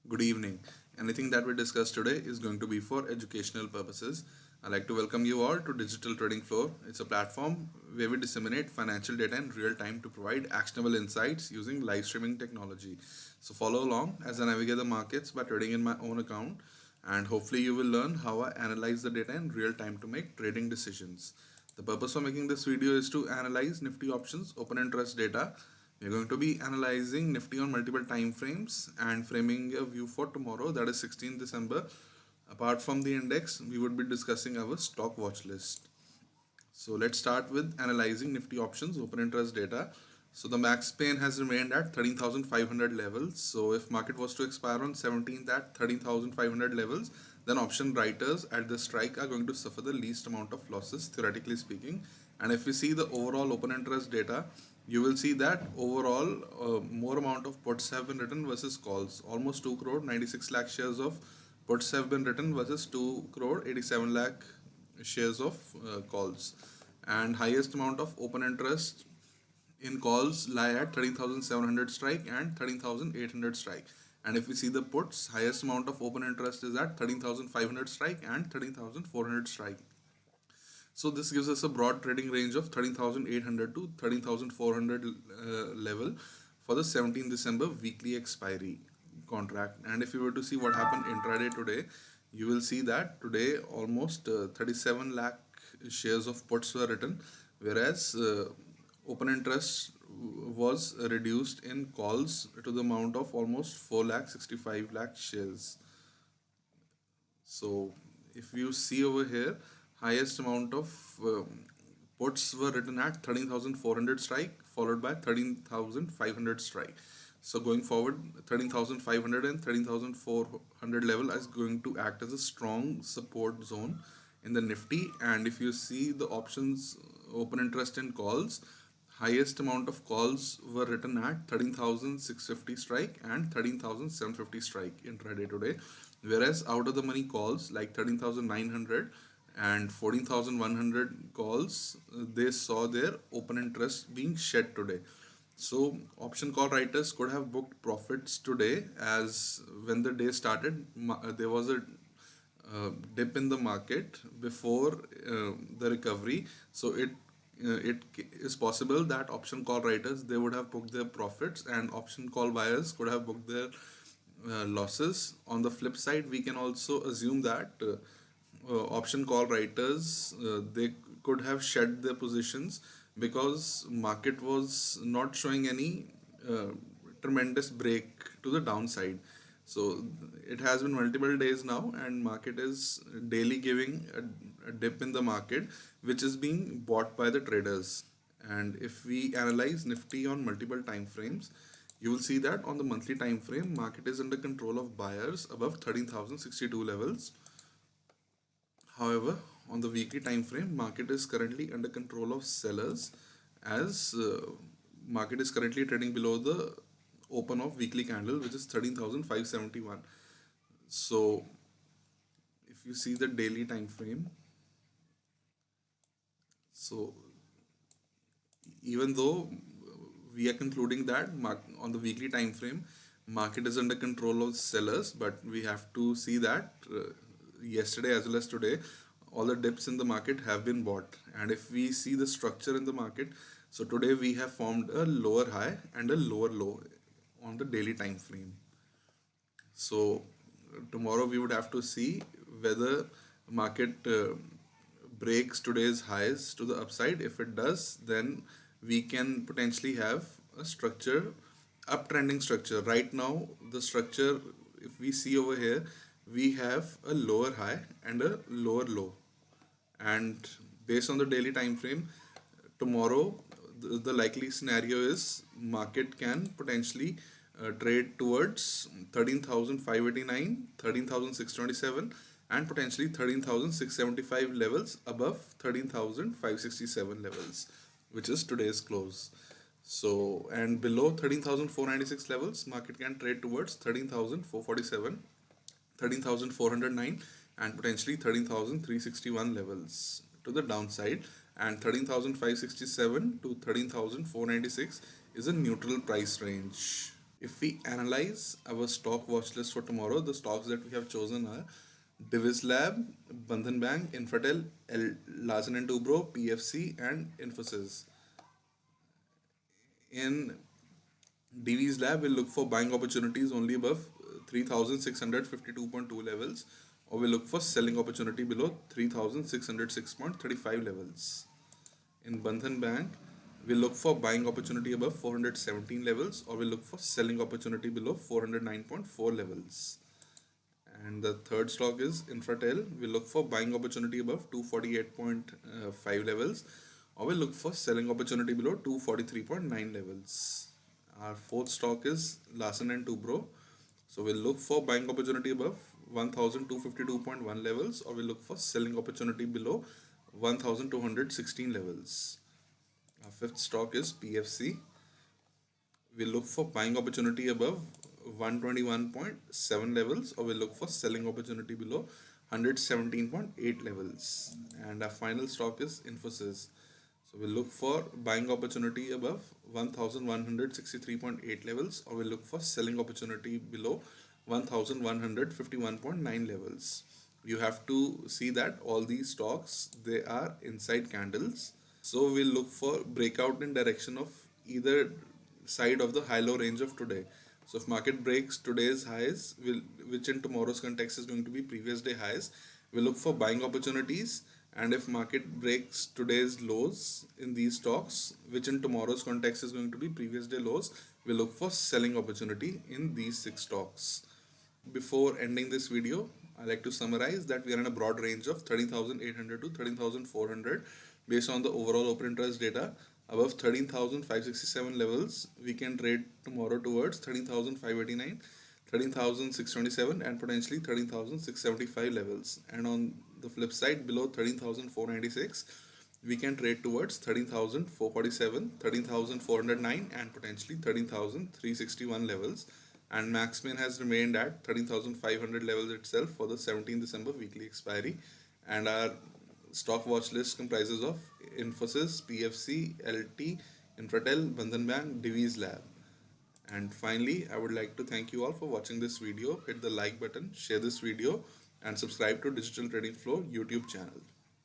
Good evening. Anything that we discuss today is going to be for educational purposes. I'd like to welcome you all to Digital Trading Floor. It's a platform where we disseminate financial data in real time to provide actionable insights using live streaming technology. So follow along as I navigate the markets by trading in my own account, and hopefully you will learn how I analyze the data in real time to make trading decisions. The purpose of making this video is to analyze Nifty options open interest data. We're going to be analyzing Nifty on multiple time frames and framing a view for tomorrow, that is 16th December. Apart from the index, we would be discussing our stock watch list. So let's start with analyzing Nifty options open interest data. So the max pain has remained at 13,500 levels. So if market was to expire on 17th at 13,500 levels, then option writers at the strike are going to suffer the least amount of losses, theoretically speaking. And if we see the overall open interest data, you will see that overall more amount of puts have been written versus calls. Almost 2 crore 96 lakh shares of puts have been written versus 2 crore 87 lakh shares of calls, and highest amount of open interest in calls lie at 13,700 strike and 13,800 strike. And if we see the puts, highest amount of open interest is at 13,500 strike and 13,400 strike. So this gives us a broad trading range of 13,800 to 13,400 level for the 17th December weekly expiry contract. And if you were to see what happened intraday today, you will see that today almost 37 lakh shares of puts were written, whereas open interest was reduced in calls to the amount of almost 4 lakh 65 lakh shares. So if you see over here, highest amount of puts were written at 13,400 strike, followed by 13,500 strike. So going forward, 13,500 and 13,400 level is going to act as a strong support zone in the Nifty. And if you see the options open interest in calls, highest amount of calls were written at 13,650 strike and 13,750 strike intraday today, whereas out of the money calls like 13,900 and 14,100 calls, they saw their open interest being shed today. So option call writers could have booked profits today, as when the day started there was a dip in the market before the recovery. So it is possible that option call writers, they would have booked their profits, and option call buyers could have booked their losses. On the flip side, we can also assume that option call writers, they could have shed their positions because market was not showing any uh, tremendous break to the downside. So it has been multiple days now, and market is daily giving a dip in the market, which is being bought by the traders. And if we analyze Nifty on multiple time frames, you will see that on the monthly time frame, market is under control of buyers above 13,062 levels. However, on the weekly time frame, market is currently under control of sellers, as market is currently trading below the open of weekly candle, which is 13,571. So if you see the daily time frame, so even though we are concluding that on the weekly time frame market is under control of sellers, but we have to see that yesterday as well as today, all the dips in the market have been bought. And if we see the structure in the market, so today we have formed a lower high and a lower low on the daily time frame. So tomorrow we would have to see whether market breaks today's highs to the upside. If it does, then we can potentially have a structure, uptrending structure. Right now, the structure, if we see over here, we have a lower high and a lower low. And based on the daily time frame, tomorrow the likely scenario is market can potentially trade towards 13,589, 13,627, and potentially 13,675 levels above 13,567 levels, which is today's close. So, and below 13,496 levels, market can trade towards 13,447, 13,409, and potentially 13,361 levels to the downside, and 13,567 to 13,496 is a neutral price range. If we analyze our stock watch list for tomorrow, the stocks that we have chosen are Divis Lab, Bandhan Bank, Infratel, Larsen and Toubro, PFC, and Infosys. In Divis Lab, we'll look for buying opportunities only above 3652.2 levels, or we'll look for selling opportunity below 3606.35 levels. In Bandhan Bank, we look for buying opportunity above 417 levels, or we look for selling opportunity below 409.4 levels. And the third stock is Infratel. We look for buying opportunity above 248.5 levels, or we look for selling opportunity below 243.9 levels. Our fourth stock is Larsen and Toubro. So we'll look for buying opportunity above 1252.1 levels, or we'll look for selling opportunity below 1216 levels. Our fifth stock is PFC. We look for buying opportunity above 121.7 levels, or we look for selling opportunity below 117.8 levels. And our final stock is Infosys. So we look for buying opportunity above 1163.8 levels, or we look for selling opportunity below 1151.9 levels. You have to see that all these stocks, they are inside candles. So we'll look for breakout in direction of either side of the high-low range of today. So if market breaks today's highs, which in tomorrow's context is going to be previous day highs, we'll look for buying opportunities. And if market breaks today's lows in these stocks, which in tomorrow's context is going to be previous day lows, we'll look for selling opportunity in these six stocks. Before ending this video, I like to summarize that we are in a broad range of 13,800 to 13,400 based on the overall open interest data. Above 13,567 levels, we can trade tomorrow towards 13,589, 13,627, and potentially 13,675 levels. And on the flip side, below 13,496, we can trade towards 13,447, 13,409, and potentially 13,361 levels. And Maxmin has remained at 13,500 levels itself for the 17th December weekly expiry. And our stock watch list comprises of Infosys, PFC, LT, Infratel, Bandhan Bank, Divis Lab. And finally, I would like to thank you all for watching this video. Hit the like button, share this video, and subscribe to Digital Trading Flow YouTube channel.